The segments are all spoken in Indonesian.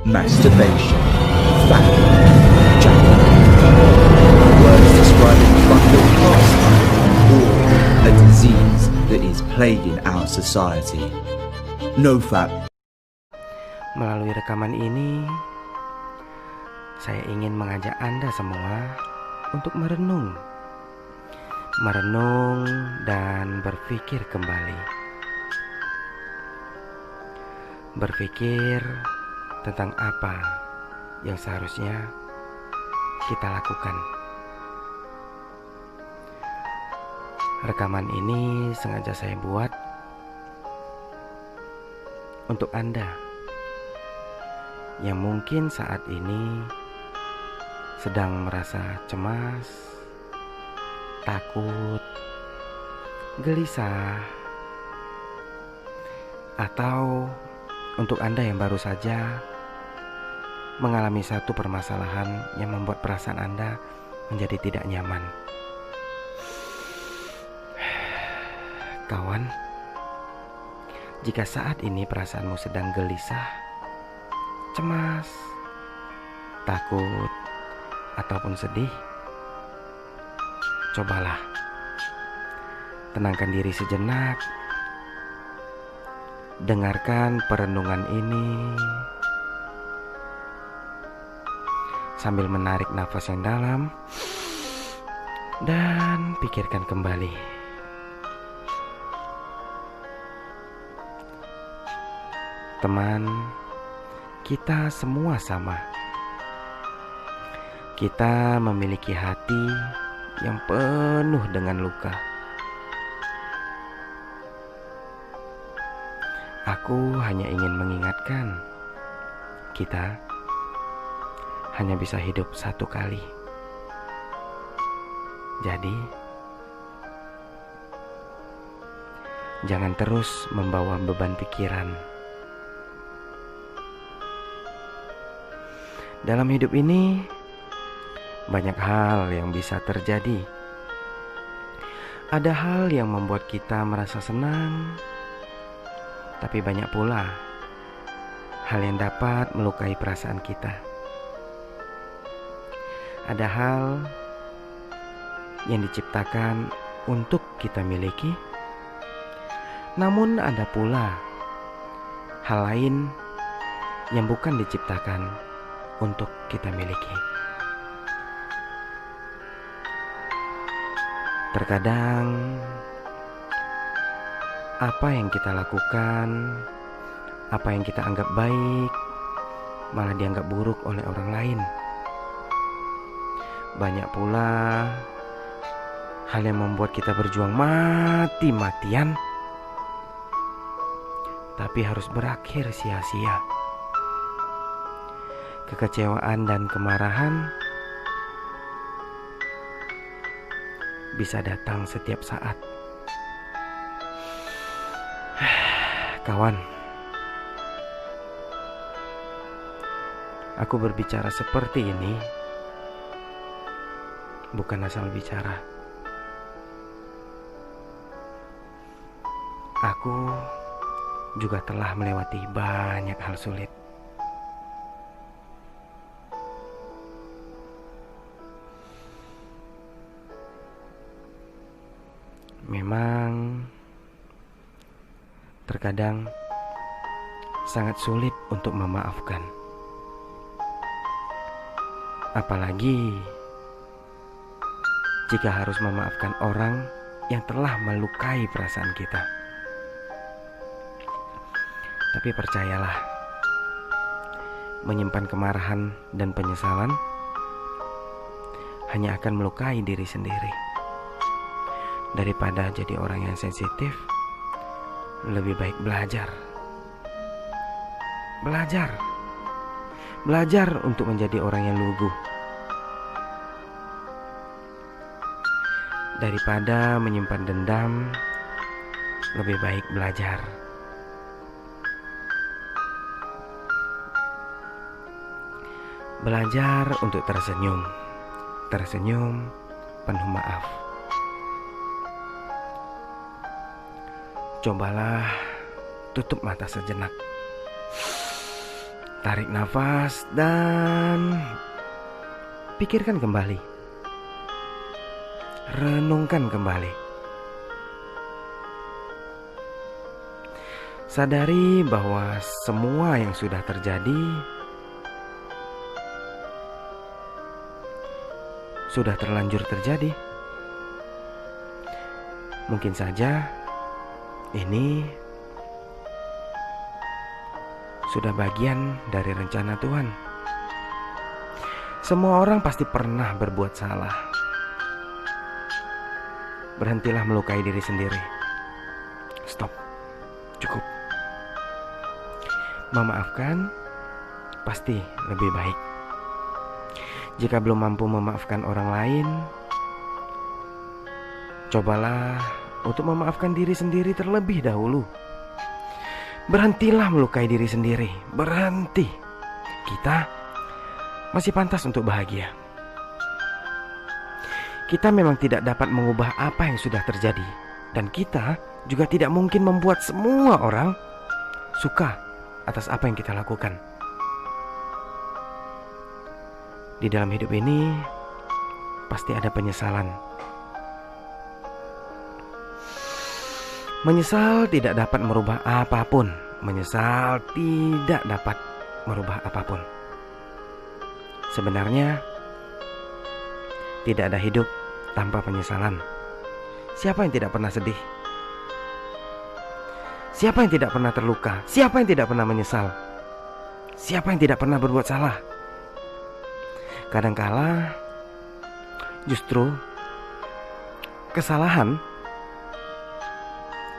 masturbation, fapping, jacking, words describing bundle pastime, or a disease that is plaguing our society. NoFap. Melalui rekaman ini, saya ingin mengajak Anda semua untuk merenung dan berpikir kembali. Berpikir tentang apa yang seharusnya kita lakukan. Rekaman ini sengaja saya buat untuk Anda yang mungkin saat ini sedang merasa cemas, takut, gelisah, atau untuk Anda yang baru saja mengalami satu permasalahan yang membuat perasaan Anda menjadi tidak nyaman. Kawan, jika saat ini perasaanmu sedang gelisah, cemas, takut, ataupun sedih, cobalah tenangkan diri sejenak. Dengarkan perenungan ini sambil menarik nafas yang dalam dan pikirkan kembali. Teman, kita semua sama. Kita memiliki hati yang penuh dengan luka. Aku hanya ingin mengingatkan, kita hanya bisa hidup satu kali. Jadi, jangan terus membawa beban pikiran. Dalam hidup ini, banyak hal yang bisa terjadi. Ada hal yang membuat kita merasa senang, tapi banyak pula hal yang dapat melukai perasaan kita. Ada hal yang diciptakan untuk kita miliki, namun ada pula hal lain yang bukan diciptakan untuk kita miliki. Terkadang apa yang kita lakukan, apa yang kita anggap baik, malah dianggap buruk oleh orang lain. Banyak pula hal yang membuat kita berjuang mati-matian, tapi harus berakhir sia-sia. Kekecewaan dan kemarahan bisa datang setiap saat. Kawan, aku berbicara seperti ini bukan asal bicara. Aku juga telah melewati banyak hal sulit. Memang terkadang sangat sulit untuk memaafkan. Apalagi jika harus memaafkan orang yang telah melukai perasaan kita. Tapi percayalah, menyimpan kemarahan dan penyesalan hanya akan melukai diri sendiri. Daripada jadi orang yang sensitif, lebih baik belajar. Belajar untuk menjadi orang yang lugu. Daripada menyimpan dendam, lebih baik belajar. Belajar untuk tersenyum penuh maaf. Cobalah tutup mata sejenak. Tarik nafas dan pikirkan kembali. Renungkan kembali. Sadari bahwa semua yang sudah terjadi sudah terlanjur terjadi. Mungkin saja ini sudah bagian dari rencana Tuhan. Semua orang pasti pernah berbuat salah. Berhentilah melukai diri sendiri. Stop. Cukup. Memaafkan pasti lebih baik. Jika belum mampu memaafkan orang lain, cobalah untuk memaafkan diri sendiri terlebih dahulu. Berhentilah melukai diri sendiri. Berhenti. Kita masih pantas untuk bahagia. Kita memang tidak dapat mengubah apa yang sudah terjadi, dan kita juga tidak mungkin membuat semua orang suka atas apa yang kita lakukan. Di dalam hidup ini pasti ada penyesalan. Menyesal tidak dapat merubah apapun. Menyesal tidak dapat merubah apapun. Sebenarnya tidak ada hidup tanpa penyesalan. Siapa yang tidak pernah sedih? Siapa yang tidak pernah terluka? Siapa yang tidak pernah menyesal? Siapa yang tidak pernah berbuat salah? Kadangkala justru kesalahan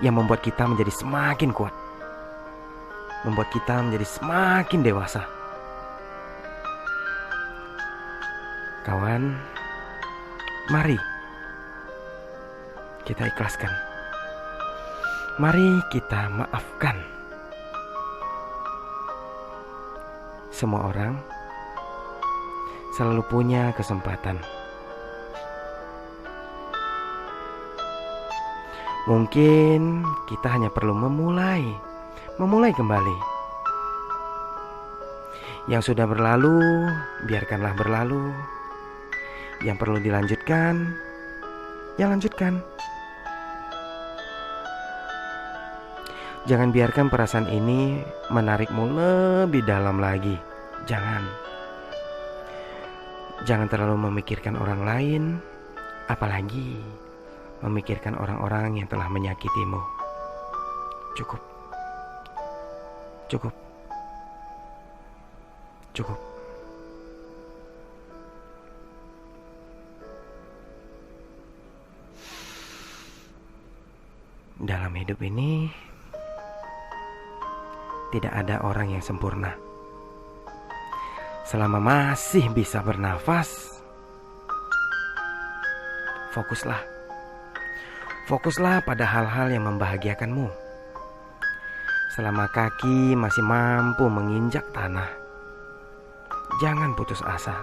yang membuat kita menjadi semakin kuat, membuat kita menjadi semakin dewasa. Kawan, mari kita ikhlaskan. Mari kita maafkan. Semua orang selalu punya kesempatan. Mungkin kita hanya perlu memulai kembali. Yang sudah berlalu, biarkanlah berlalu. Yang perlu dilanjutkan, ya lanjutkan. Jangan biarkan perasaan ini menarikmu lebih dalam lagi. Jangan terlalu memikirkan orang lain, apalagi memikirkan orang-orang yang telah menyakitimu. Cukup. Dalam hidup ini tidak ada orang yang sempurna. Selama masih bisa bernafas, fokuslah pada hal-hal yang membahagiakanmu. Selama kaki masih mampu menginjak tanah, jangan putus asa.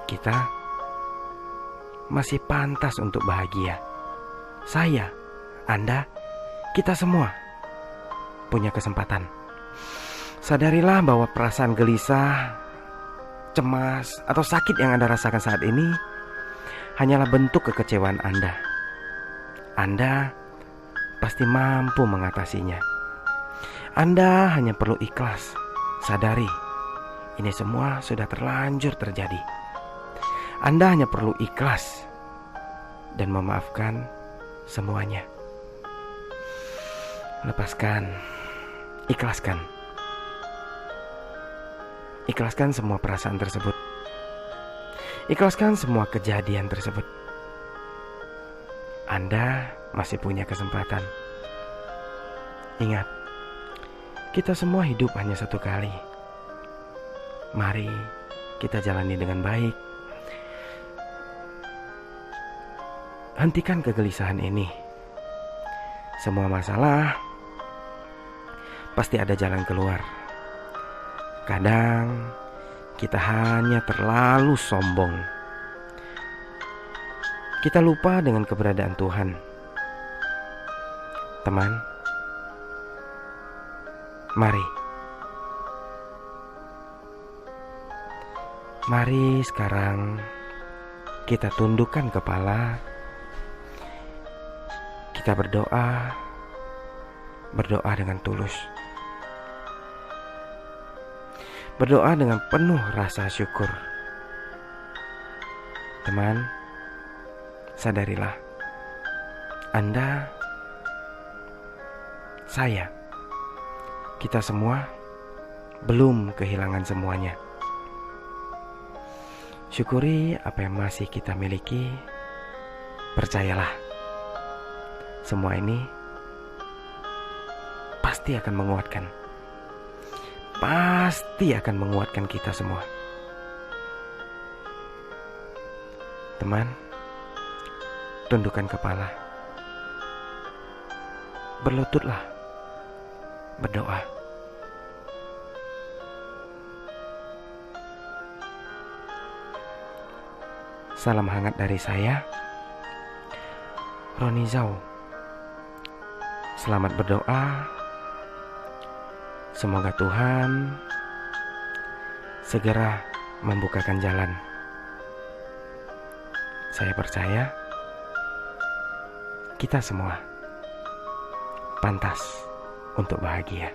Kita masih pantas untuk bahagia. Saya, Anda, kita semua punya kesempatan. Sadarilah bahwa perasaan gelisah, cemas, atau sakit yang Anda rasakan saat ini hanyalah bentuk kekecewaan Anda. Anda pasti mampu mengatasinya. Anda hanya perlu ikhlas. Sadari, ini semua sudah terlanjur terjadi. Anda hanya perlu ikhlas dan memaafkan semuanya. Lepaskan, ikhlaskan semua perasaan tersebut. Ikhlaskan semua kejadian tersebut. Anda masih punya kesempatan. Ingat, kita semua hidup hanya satu kali. Mari kita jalani dengan baik. Hentikan kegelisahan ini. Semua masalah pasti ada jalan keluar. Kadang kita hanya terlalu sombong. Kita lupa dengan keberadaan Tuhan. Teman, Mari sekarang kita tundukkan kepala. Kita berdoa dengan tulus. Berdoa dengan penuh rasa syukur. Teman, sadarilah, Anda, saya, kita semua belum kehilangan semuanya. Syukuri apa yang masih kita miliki. Percayalah, semua ini pasti akan menguatkan. Pasti akan menguatkan kita semua. Teman, tundukkan kepala. Berlututlah. Berdoa. Salam hangat dari saya, Roni Zhao. Selamat berdoa. Semoga Tuhan segera membukakan jalan. Saya percaya kita semua pantas untuk bahagia.